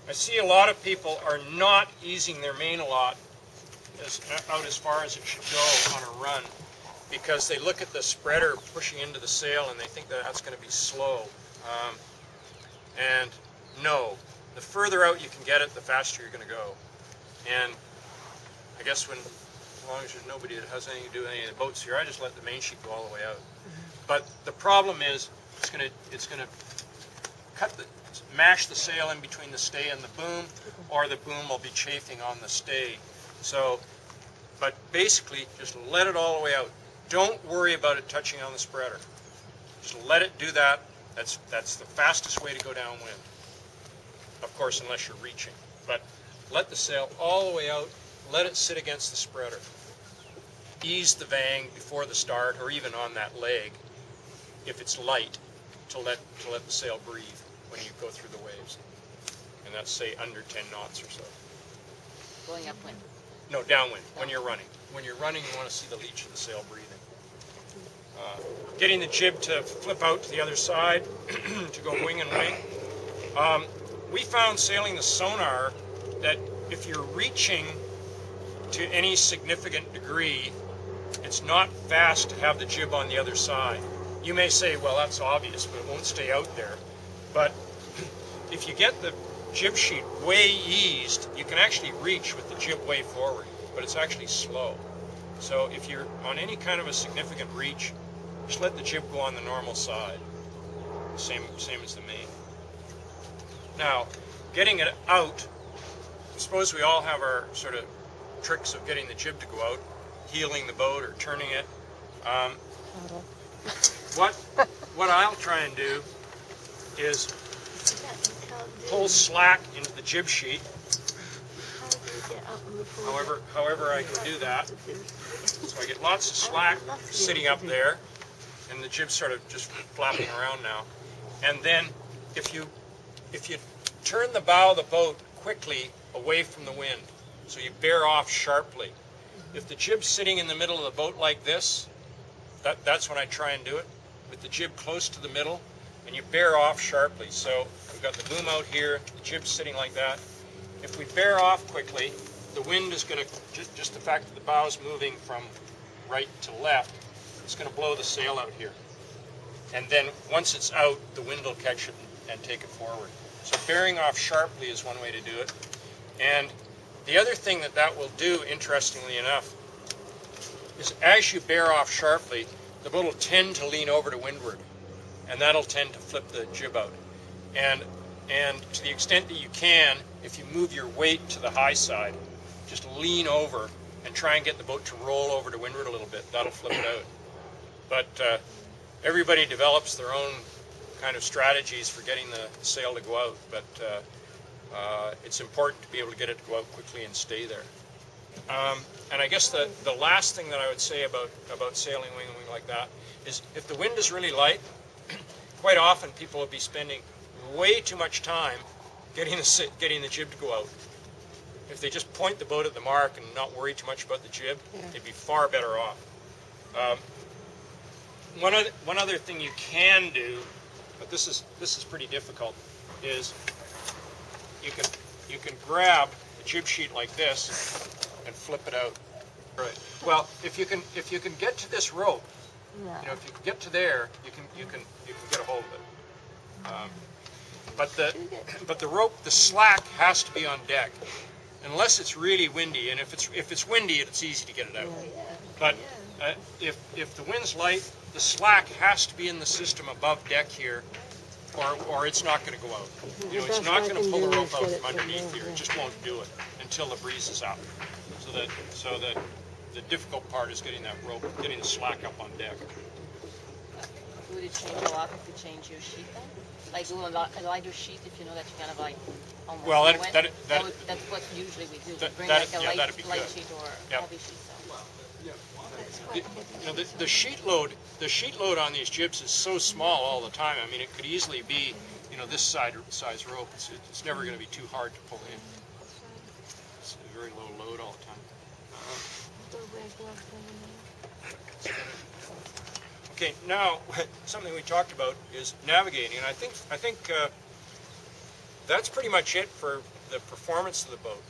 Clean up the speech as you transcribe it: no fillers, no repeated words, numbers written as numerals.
I see a lot of people are not easing their main a lot out as far as it should go on a run, because they look at the spreader pushing into the sail and they think that that's going to be slow. And no, the further out you can get it, the faster you're going to go. And I guess as long as there's nobody that has anything to do with any of the boats here, I just let the main sheet go all the way out. But the problem is it's going to mash the sail in between the stay and the boom, or the boom will be chafing on the stay. So, but basically, just let it all the way out. Don't worry about it touching on the spreader. Just let it do that. That's the fastest way to go downwind. Of course, unless you're reaching. But let the sail all the way out. Let it sit against the spreader. Ease the vang before the start, or even on that leg, if it's light, to let the sail breathe when you go through the waves. And that's, say, under 10 knots or so. Going upwind? No, downwind, when you're running. When you're running, you want to see the leach of the sail breathing. Getting the jib to flip out to the other side, to go wing and wing. We found sailing the sonar that if you're reaching to any significant degree, it's not fast to have the jib on the other side. You may say, well, that's obvious, but it won't stay out there. But if you get the jib sheet way eased, you can actually reach with the jib way forward, but it's actually slow. So if you're on any kind of a significant reach, just let the jib go on the normal side, same as the main. Now, getting it out, suppose we all have our sort of tricks of getting the jib to go out, heeling the boat or turning it. What I'll try and do is pull slack into the jib sheet. However I can do that. So I get lots of slack sitting up there, and the jib's sort of just flapping around now. And then if you turn the bow of the boat quickly away from the wind, so you bear off sharply. If the jib's sitting in the middle of the boat like this, that's when I try and do it, with the jib close to the middle, and you bear off sharply. So we've got the boom out here, the jib's sitting like that. If we bear off quickly, the wind is going to, just the fact that the bow is moving from right to left, it's going to blow the sail out here. And then once it's out, the wind will catch it and take it forward. So bearing off sharply is one way to do it. And the other thing that will do, interestingly enough, is as you bear off sharply, the boat will tend to lean over to windward, and that'll tend to flip the jib out. And to the extent that you can, if you move your weight to the high side, just lean over and try and get the boat to roll over to windward a little bit. That'll flip it out. But everybody develops their own kind of strategies for getting the sail to go out, but it's important to be able to get it to go out quickly and stay there. And I guess the last thing that I would say about sailing wing and wing like that is if the wind is really light, quite often people will be spending way too much time getting the jib to go out. If they just point the boat at the mark and not worry too much about the jib, they'd be far better off. One other thing you can do, but this is pretty difficult, is you can grab the jib sheet like this and flip it out. Right. Well, if you can get to this rope, if you can get to there, you can get a hold of it. But the rope, the slack has to be on deck, unless it's really windy. And if it's windy, it's easy to get it out. But if the wind's light, the slack has to be in the system above deck here, or it's not going to go out. It's not going to pull the rope out from underneath here. It just won't do it until the breeze is out. So that the difficult part is getting that rope, getting the slack up on deck. Would it change a lot if you change your sheet then? Like do a lighter sheet if you know that you kind of like almost well, that's what usually we do. We bring like a light sheet or heavy sheet. The sheet load on these jibs is so small all the time. I mean, it could easily be, this size rope. It's never going to be too hard to pull in. It's a very low load all the time. Okay, now something we talked about is navigating, and I think that's pretty much it for the performance of the boat